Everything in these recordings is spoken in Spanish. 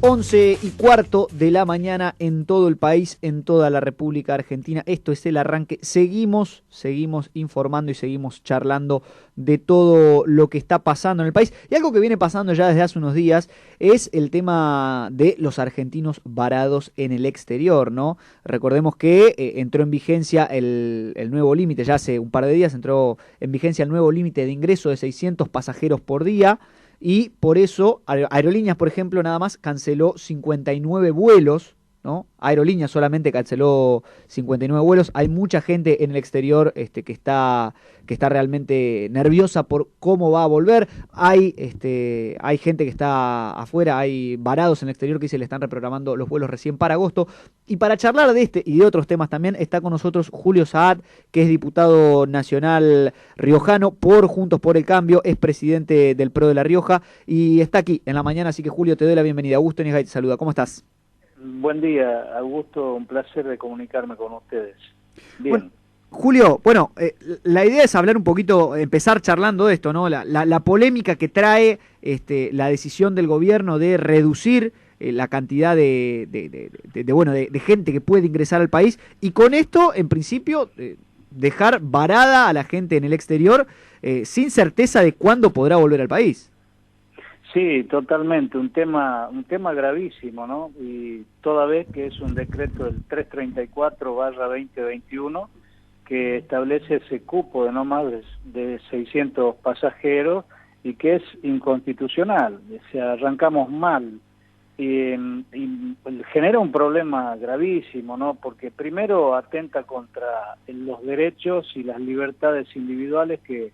11:15 de la mañana en todo el país, en toda la República Argentina. Esto es El Arranque. Seguimos informando y seguimos charlando de todo lo que está pasando en el país. Y algo que viene pasando ya desde hace unos días es el tema de los argentinos varados en el exterior, ¿no? Recordemos que entró en vigencia el nuevo límite, ya hace un par de días entró en vigencia el nuevo límite de ingreso de 600 pasajeros por día. Y por eso Aerolíneas, por ejemplo, nada más canceló 59 vuelos, ¿no? Aerolíneas solamente canceló 59 vuelos. Hay mucha gente en el exterior que está realmente nerviosa por cómo va a volver. Hay gente que está afuera, hay varados en el exterior que se le están reprogramando los vuelos recién para agosto. Y para charlar de este y de otros temas también está con nosotros Julio Saad, que es diputado nacional riojano por Juntos por el Cambio, es presidente del PRO de La Rioja y está aquí en la mañana. Así que Julio, te doy la bienvenida. Augusto Negay te saluda. ¿Cómo estás? Buen día, Augusto, un placer de comunicarme con ustedes. Bien. Bueno, Julio, la idea es hablar un poquito, empezar charlando de esto, ¿no? La polémica que trae la decisión del gobierno de reducir la cantidad de gente que puede ingresar al país y con esto, en principio, dejar varada a la gente en el exterior sin certeza de cuándo podrá volver al país. Sí, totalmente, un tema gravísimo, ¿no? Y toda vez que es un decreto del 334/2021 que establece ese cupo de no más de 600 pasajeros y que es inconstitucional, o sea, arrancamos mal y genera un problema gravísimo, ¿no? Porque primero atenta contra los derechos y las libertades individuales que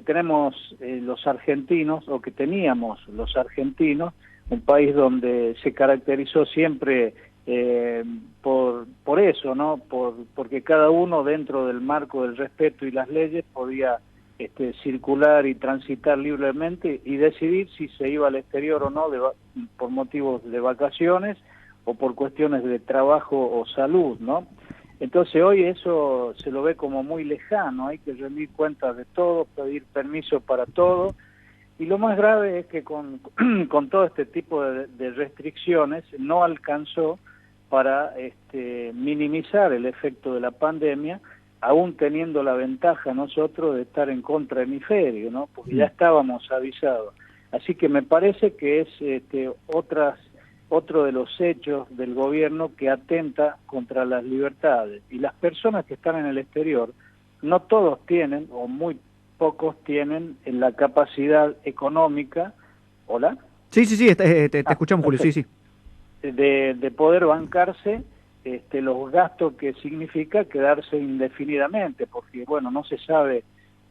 tenemos los argentinos, o que teníamos los argentinos, un país donde se caracterizó siempre por eso, ¿no? Porque cada uno dentro del marco del respeto y las leyes podía circular y transitar libremente y decidir si se iba al exterior o no por motivos de vacaciones o por cuestiones de trabajo o salud, ¿no? Entonces hoy eso se lo ve como muy lejano, hay que rendir cuentas de todo, pedir permiso para todo, y lo más grave es que con todo este tipo de restricciones no alcanzó para minimizar el efecto de la pandemia, aún teniendo la ventaja nosotros de estar en contrahemisferio, ¿no? Porque ya estábamos avisados. Así que me parece que es otro de los hechos del gobierno que atenta contra las libertades. Y las personas que están en el exterior, no todos tienen, o muy pocos tienen, la capacidad económica, ¿hola? Sí, te escuchamos, Julio, sí. De poder bancarse los gastos que significa quedarse indefinidamente, porque, bueno, no se sabe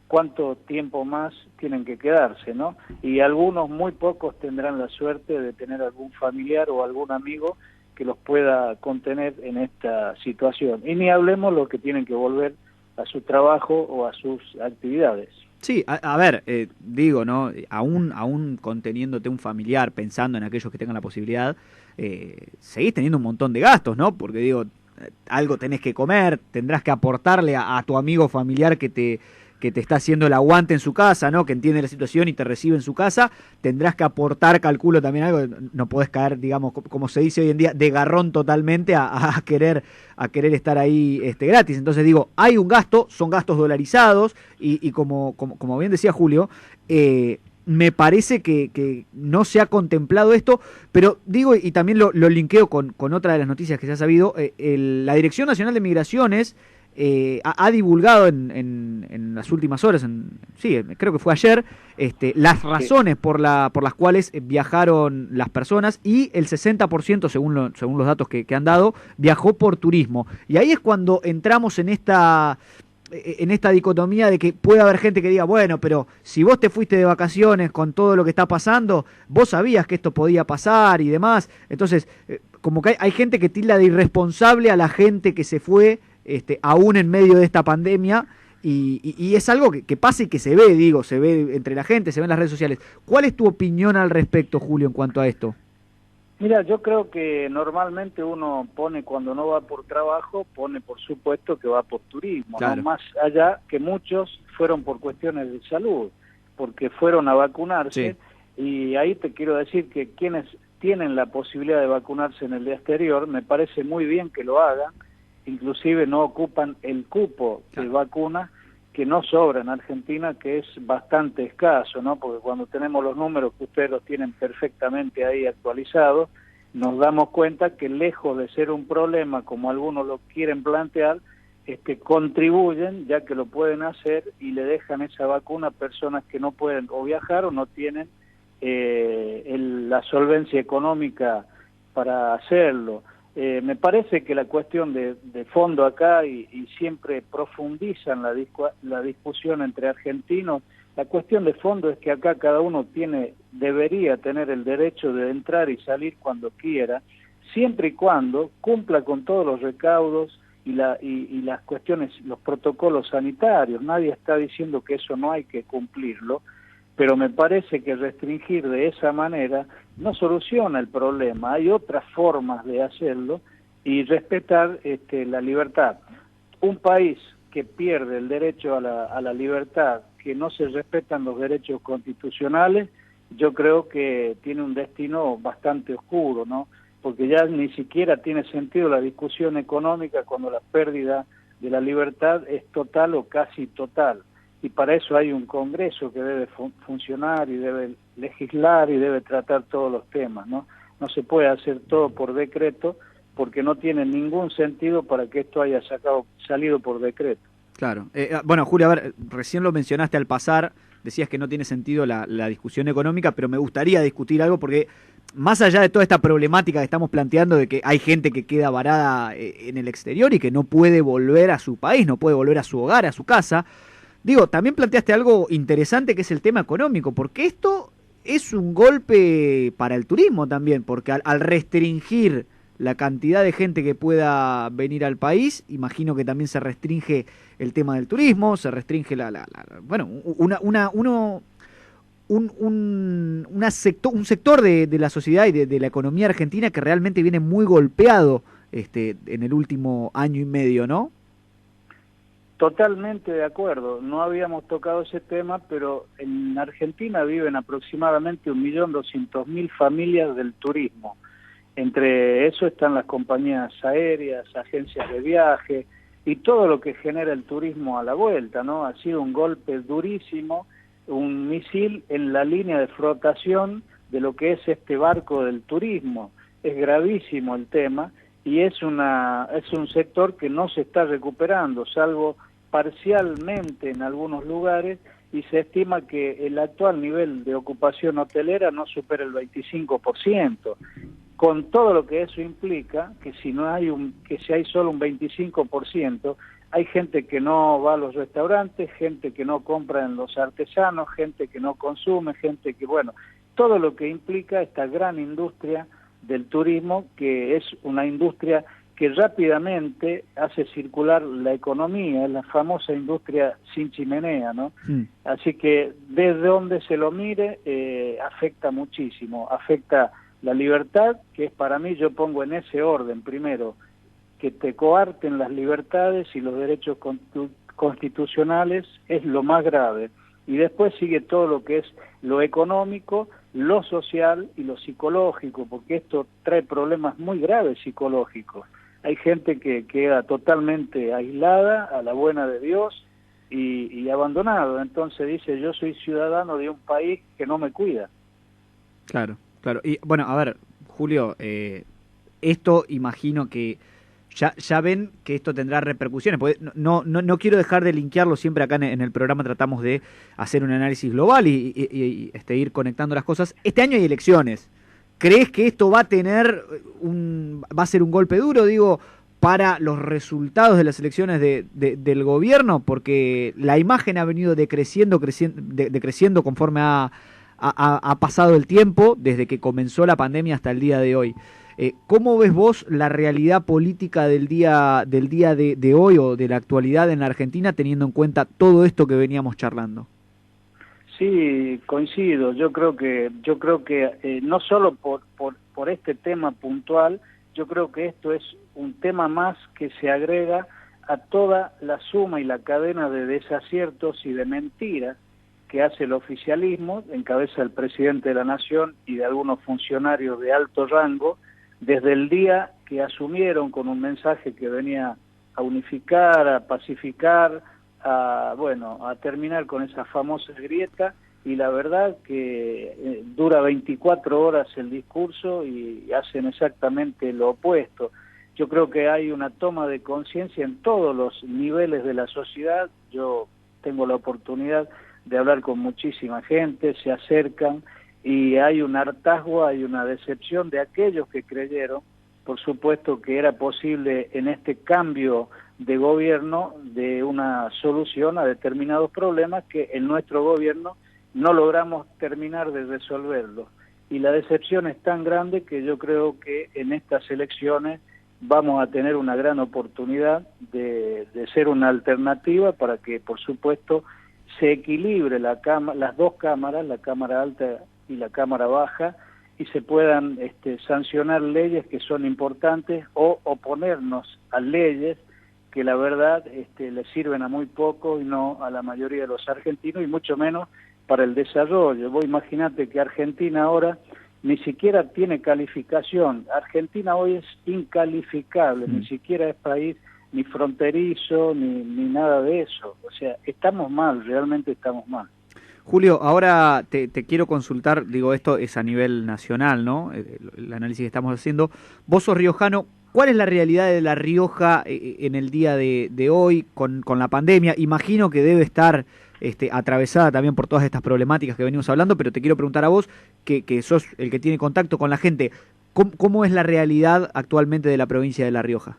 cuánto tiempo más tienen que quedarse, ¿no? Y algunos, muy pocos, tendrán la suerte de tener algún familiar o algún amigo que los pueda contener en esta situación. Y ni hablemos los que tienen que volver a su trabajo o a sus actividades. Sí, a ver, digo, ¿no? Aún conteniéndote un familiar, pensando en aquellos que tengan la posibilidad, seguís teniendo un montón de gastos, ¿no? Porque digo, algo tenés que comer, tendrás que aportarle a tu amigo familiar que te está haciendo el aguante en su casa, ¿no? Que entiende la situación y te recibe en su casa, tendrás que aportar, calculo también algo, no podés caer, digamos, como se dice hoy en día, de garrón totalmente a querer estar ahí gratis. Entonces digo, hay un gasto, son gastos dolarizados y como bien decía Julio, me parece que no se ha contemplado esto, pero digo, y también lo linkeo con otra de las noticias que se ha sabido, la Dirección Nacional de Migraciones ha divulgado en las últimas horas, creo que fue ayer, las razones por las cuales viajaron las personas, y el 60%, según los datos que han dado, viajó por turismo. Y ahí es cuando entramos en esta dicotomía de que puede haber gente que diga, bueno, pero si vos te fuiste de vacaciones con todo lo que está pasando, vos sabías que esto podía pasar y demás. Entonces, como que hay gente que tilda de irresponsable a la gente que se fue aún en medio de esta pandemia, y es algo que pasa y que se ve entre la gente, se ve en las redes sociales. ¿Cuál es tu opinión al respecto, Julio, en cuanto a esto? Mira, yo creo que normalmente uno pone, cuando no va por trabajo, pone por supuesto que va por turismo, claro. ¿no? Más allá que muchos fueron por cuestiones de salud, porque fueron a vacunarse, sí. y ahí te quiero decir que quienes tienen la posibilidad de vacunarse en el exterior, me parece muy bien que lo hagan, inclusive no ocupan el cupo de vacunas que no sobra en Argentina, que es bastante escaso, ¿no? Porque cuando tenemos los números que ustedes los tienen perfectamente ahí actualizados, nos damos cuenta que lejos de ser un problema, como algunos lo quieren plantear, contribuyen, ya que lo pueden hacer, y le dejan esa vacuna a personas que no pueden o viajar o no tienen la solvencia económica para hacerlo. Me parece que la cuestión de fondo acá, y siempre profundizan la discusión entre argentinos, la cuestión de fondo es que acá cada uno debería tener el derecho de entrar y salir cuando quiera, siempre y cuando cumpla con todos los recaudos y las cuestiones, los protocolos sanitarios. Nadie está diciendo que eso no hay que cumplirlo, pero me parece que restringir de esa manera no soluciona el problema. Hay otras formas de hacerlo y respetar la libertad. Un país que pierde el derecho a la libertad, que no se respetan los derechos constitucionales, yo creo que tiene un destino bastante oscuro, ¿no? Porque ya ni siquiera tiene sentido la discusión económica cuando la pérdida de la libertad es total o casi total. Y para eso hay un Congreso que debe funcionar y debe legislar y debe tratar todos los temas, ¿no? No se puede hacer todo por decreto, porque no tiene ningún sentido para que esto haya salido por decreto. Claro. Bueno, Julio, a ver, recién lo mencionaste al pasar, decías que no tiene sentido la discusión económica, pero me gustaría discutir algo porque más allá de toda esta problemática que estamos planteando de que hay gente que queda varada en el exterior y que no puede volver a su país, no puede volver a su hogar, a su casa, digo, también planteaste algo interesante que es el tema económico, porque esto es un golpe para el turismo también, porque al restringir la cantidad de gente que pueda venir al país, imagino que también se restringe el tema del turismo, se restringe un sector de la sociedad y de la economía argentina que realmente viene muy golpeado en el último año y medio, ¿no? Totalmente de acuerdo. No habíamos tocado ese tema, pero en Argentina viven aproximadamente 1.200.000 familias del turismo. Entre eso están las compañías aéreas, agencias de viaje y todo lo que genera el turismo a la vuelta, ¿no? Ha sido un golpe durísimo, un misil en la línea de flotación de lo que es este barco del turismo. Es gravísimo el tema y es un sector que no se está recuperando, salvo parcialmente en algunos lugares, y se estima que el actual nivel de ocupación hotelera no supera el 25%. Con todo lo que eso implica, que si hay solo un 25%, hay gente que no va a los restaurantes, gente que no compra en los artesanos, gente que no consume, gente que, bueno, todo lo que implica esta gran industria del turismo, que es una industria que rápidamente hace circular la economía, la famosa industria sin chimenea, ¿no? Así que desde donde se lo mire, afecta muchísimo, afecta la libertad, que es para mí, yo pongo en ese orden, primero, que te coarten las libertades y los derechos constitucionales es lo más grave, y después sigue todo lo que es lo económico, lo social y lo psicológico, porque esto trae problemas muy graves psicológicos. Hay gente que queda totalmente aislada, a la buena de Dios, y abandonado. Entonces dice, yo soy ciudadano de un país que no me cuida. Claro, claro. Y bueno, a ver, Julio, esto imagino que ya ven que esto tendrá repercusiones, porque no quiero dejar de linkearlo, siempre acá en el programa tratamos de hacer un análisis global y ir conectando las cosas. Este año hay elecciones. ¿Crees que esto va a ser un golpe duro, digo, para los resultados de las elecciones del gobierno? Porque la imagen ha venido decreciendo conforme ha pasado el tiempo, desde que comenzó la pandemia hasta el día de hoy. ¿Cómo ves vos la realidad política del día de hoy o de la actualidad en la Argentina, teniendo en cuenta todo esto que veníamos charlando? Sí, coincido. Yo creo que no solo por este tema puntual, yo creo que esto es un tema más que se agrega a toda la suma y la cadena de desaciertos y de mentiras que hace el oficialismo, en cabeza del presidente de la Nación y de algunos funcionarios de alto rango, desde el día que asumieron con un mensaje que venía a unificar, a pacificar, a terminar con esa famosa grieta, y la verdad que dura 24 horas el discurso y hacen exactamente lo opuesto. Yo creo que hay una toma de conciencia en todos los niveles de la sociedad. Yo tengo la oportunidad de hablar con muchísima gente, se acercan y hay un hartazgo, hay una decepción de aquellos que creyeron, por supuesto, que era posible en este cambio de gobierno de una solución a determinados problemas que en nuestro gobierno no logramos terminar de resolverlos. Y la decepción es tan grande que yo creo que en estas elecciones vamos a tener una gran oportunidad de ser una alternativa para que, por supuesto, se equilibre las dos cámaras, la Cámara Alta y la Cámara Baja, y se puedan sancionar leyes que son importantes o oponernos a leyes que la verdad le sirven a muy poco y no a la mayoría de los argentinos, y mucho menos para el desarrollo. Vos imaginate que Argentina ahora ni siquiera tiene calificación. Argentina hoy es incalificable, ni siquiera es país ni fronterizo, ni nada de eso. O sea, estamos mal, realmente estamos mal. Julio, ahora te quiero consultar, digo, esto es a nivel nacional, ¿no? El análisis que estamos haciendo. Vos sos riojano, ¿cuál es la realidad de La Rioja en el día de hoy con la pandemia? Imagino que debe estar atravesada también por todas estas problemáticas que venimos hablando, pero te quiero preguntar a vos, que sos el que tiene contacto con la gente, ¿cómo es la realidad actualmente de la provincia de La Rioja?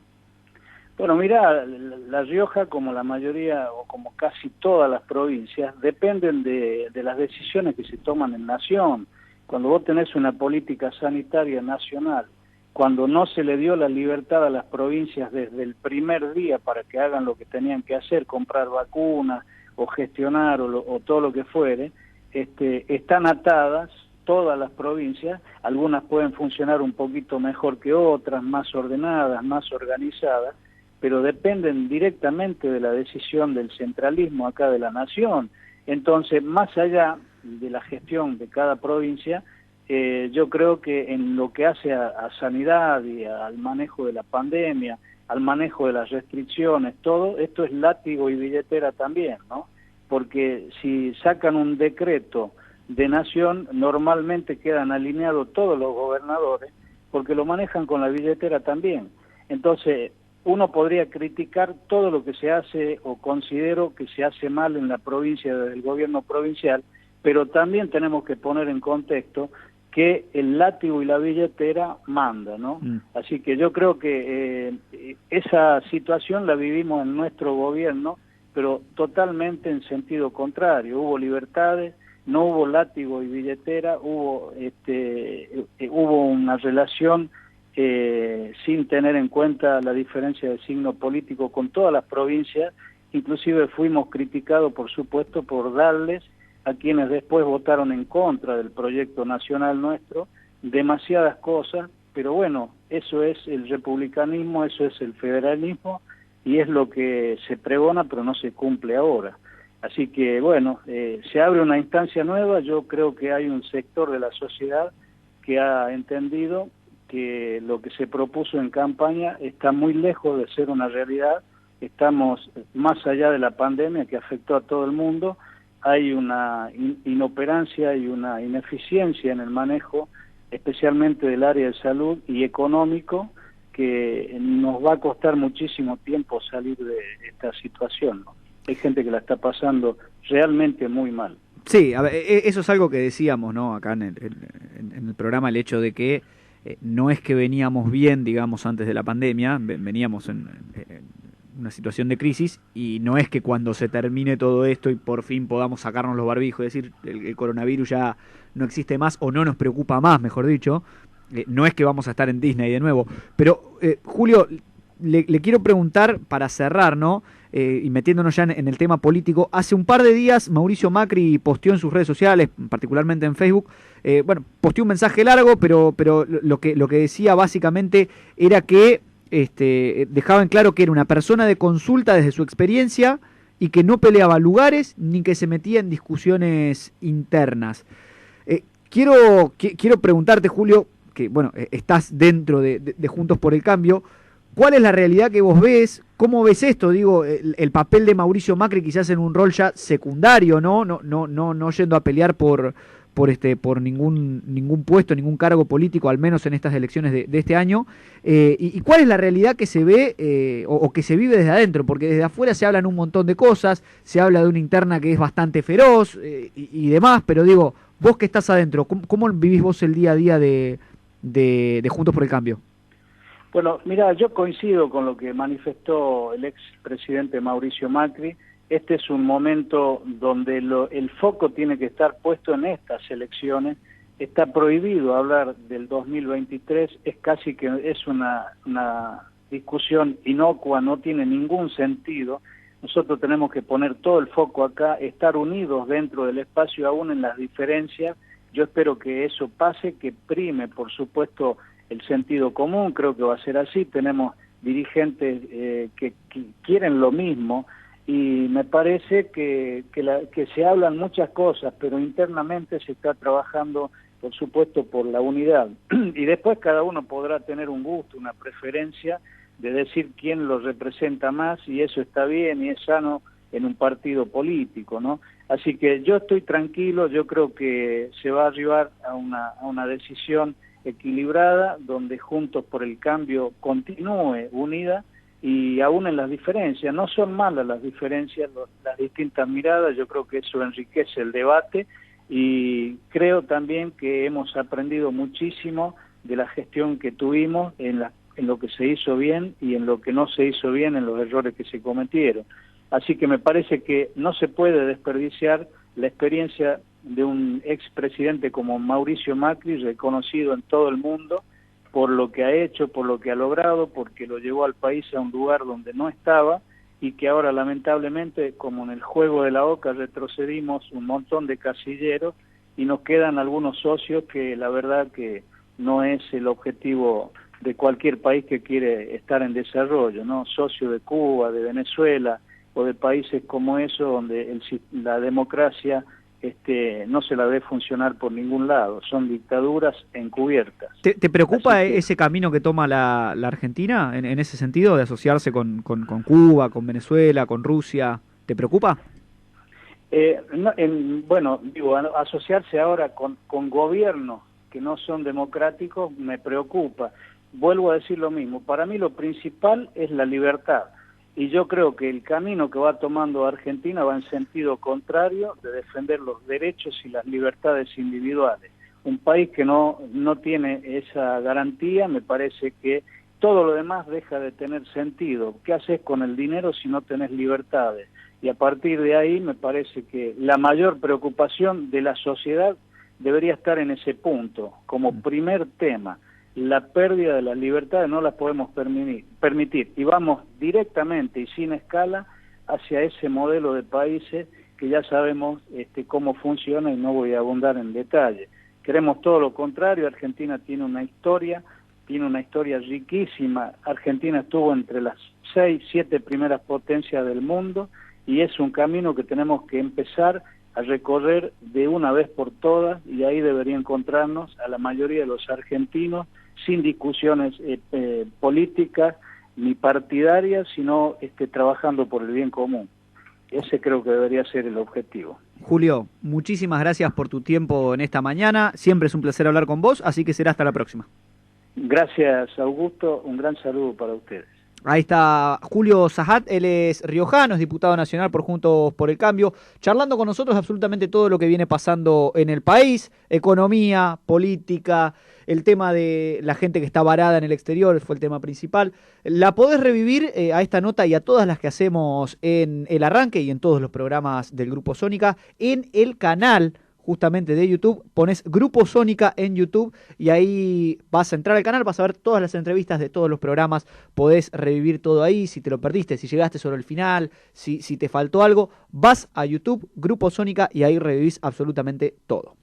Bueno, mira, La Rioja, como la mayoría o como casi todas las provincias, dependen de las decisiones que se toman en nación. Cuando vos tenés una política sanitaria nacional, cuando no se le dio la libertad a las provincias desde el primer día para que hagan lo que tenían que hacer, comprar vacunas o gestionar o todo lo que fuere, están atadas todas las provincias. Algunas pueden funcionar un poquito mejor que otras, más ordenadas, más organizadas, pero dependen directamente de la decisión del centralismo acá de la nación. Entonces, más allá de la gestión de cada provincia, yo creo que en lo que hace a sanidad y al manejo de la pandemia, al manejo de las restricciones, todo esto es látigo y billetera también, ¿no? Porque si sacan un decreto de nación, normalmente quedan alineados todos los gobernadores, porque lo manejan con la billetera también. Entonces, uno podría criticar todo lo que se hace o considero que se hace mal en la provincia desde el gobierno provincial, pero también tenemos que poner en contexto que el látigo y la billetera manda, ¿no? Así que yo creo que esa situación la vivimos en nuestro gobierno, pero totalmente en sentido contrario. Hubo libertades, no hubo látigo y billetera, hubo una relación sin tener en cuenta la diferencia de signo político con todas las provincias. Inclusive fuimos criticados, por supuesto, por darles a quienes después votaron en contra del proyecto nacional nuestro demasiadas cosas, pero bueno, eso es el republicanismo, eso es el federalismo, y es lo que se pregona pero no se cumple ahora. Así que bueno, se abre una instancia nueva. Yo creo que hay un sector de la sociedad que ha entendido que lo que se propuso en campaña está muy lejos de ser una realidad. Estamos más allá de la pandemia que afectó a todo el mundo. Hay una inoperancia y una ineficiencia en el manejo, especialmente del área de salud y económico, que nos va a costar muchísimo tiempo salir de esta situación, ¿no? Hay gente que la está pasando realmente muy mal. Sí, a ver, eso es algo que decíamos, ¿no? Acá en el programa, el hecho de que no es que veníamos bien, digamos, antes de la pandemia, veníamos en una situación de crisis, y no es que cuando se termine todo esto y por fin podamos sacarnos los barbijos, es decir, el coronavirus ya no existe más o no nos preocupa más, mejor dicho, no es que vamos a estar en Disney de nuevo. Pero, Julio, le quiero preguntar para cerrar, ¿no? Y metiéndonos ya en el tema político, hace un par de días Mauricio Macri posteó en sus redes sociales, particularmente en Facebook, posteó un mensaje largo, pero lo que decía básicamente era que dejaba en claro que era una persona de consulta desde su experiencia, y que no peleaba lugares ni que se metía en discusiones internas. Quiero preguntarte, Julio, que bueno, estás dentro de Juntos por el Cambio, ¿cuál es la realidad que vos ves? ¿Cómo ves esto? Digo, el papel de Mauricio Macri quizás en un rol ya secundario, ¿no? No yendo a pelear por ningún puesto, ningún cargo político, al menos en estas elecciones de este año. ¿Y cuál es la realidad que se ve o que se vive desde adentro? Porque desde afuera se hablan un montón de cosas, se habla de una interna que es bastante feroz y demás, pero digo, vos que estás adentro, ¿cómo vivís vos el día a día de Juntos por el Cambio? Bueno, mira, yo coincido con lo que manifestó el expresidente Mauricio Macri. Este es un momento donde el foco tiene que estar puesto en estas elecciones. Está prohibido hablar del 2023, es casi que es una discusión inocua, no tiene ningún sentido. Nosotros tenemos que poner todo el foco acá, estar unidos dentro del espacio, aún en las diferencias. Yo espero que eso pase, que prime, por supuesto, el sentido común. Creo que va a ser así. Tenemos dirigentes que quieren lo mismo, y me parece que se hablan muchas cosas, pero internamente se está trabajando, por supuesto, por la unidad. Y después cada uno podrá tener un gusto, una preferencia de decir quién lo representa más, y eso está bien y es sano en un partido político, ¿no? Así que yo estoy tranquilo, yo creo que se va a arribar a una decisión equilibrada, donde Juntos por el Cambio continúe unida, y aún en las diferencias, no son malas las diferencias, las distintas miradas, yo creo que eso enriquece el debate, y creo también que hemos aprendido muchísimo de la gestión que tuvimos en lo que se hizo bien y en lo que no se hizo bien, en los errores que se cometieron. Así que me parece que no se puede desperdiciar la experiencia de un expresidente como Mauricio Macri, reconocido en todo el mundo por lo que ha hecho, por lo que ha logrado, porque lo llevó al país a un lugar donde no estaba, y que ahora lamentablemente, como en el juego de la oca, retrocedimos un montón de casilleros y nos quedan algunos socios que la verdad que no es el objetivo de cualquier país que quiere estar en desarrollo, ¿no? Socio de Cuba, de Venezuela o de países como eso, donde la democracia no se la ve funcionar por ningún lado, son dictaduras encubiertas. ¿Te preocupa ese camino que toma la Argentina en ese sentido, de asociarse con Cuba, con Venezuela, con Rusia? ¿Te preocupa? Bueno, digo, asociarse ahora con gobiernos que no son democráticos me preocupa. Vuelvo a decir lo mismo, para mí lo principal es la libertad. Y yo creo que el camino que va tomando Argentina va en sentido contrario, de defender los derechos y las libertades individuales. Un país que no tiene esa garantía, me parece que todo lo demás deja de tener sentido. ¿Qué haces con el dinero si no tenés libertades? Y a partir de ahí me parece que la mayor preocupación de la sociedad debería estar en ese punto, como primer tema. La pérdida de las libertades no las podemos permitir, y vamos directamente y sin escala hacia ese modelo de países que ya sabemos cómo funciona, y no voy a abundar en detalle. Queremos todo lo contrario. Argentina tiene una historia riquísima. Argentina estuvo entre las 6, 7 primeras potencias del mundo, y es un camino que tenemos que empezar a recorrer de una vez por todas, y ahí debería encontrarnos a la mayoría de los argentinos, sin discusiones políticas ni partidarias, sino trabajando por el bien común. Ese creo que debería ser el objetivo. Julio, muchísimas gracias por tu tiempo en esta mañana. Siempre es un placer hablar con vos, así que será hasta la próxima. Gracias, Augusto. Un gran saludo para ustedes. Ahí está Julio Sajat, él es riojano, es diputado nacional por Juntos por el Cambio, charlando con nosotros absolutamente todo lo que viene pasando en el país, economía, política, el tema de la gente que está varada en el exterior fue el tema principal. La podés revivir a esta nota y a todas las que hacemos en El Arranque y en todos los programas del Grupo Sónica en el canal justamente de YouTube. Pones Grupo Sónica en YouTube y ahí vas a entrar al canal, vas a ver todas las entrevistas de todos los programas, podés revivir todo ahí. Si te lo perdiste, si llegaste sobre el final, si te faltó algo, vas a YouTube, Grupo Sónica, y ahí revivís absolutamente todo.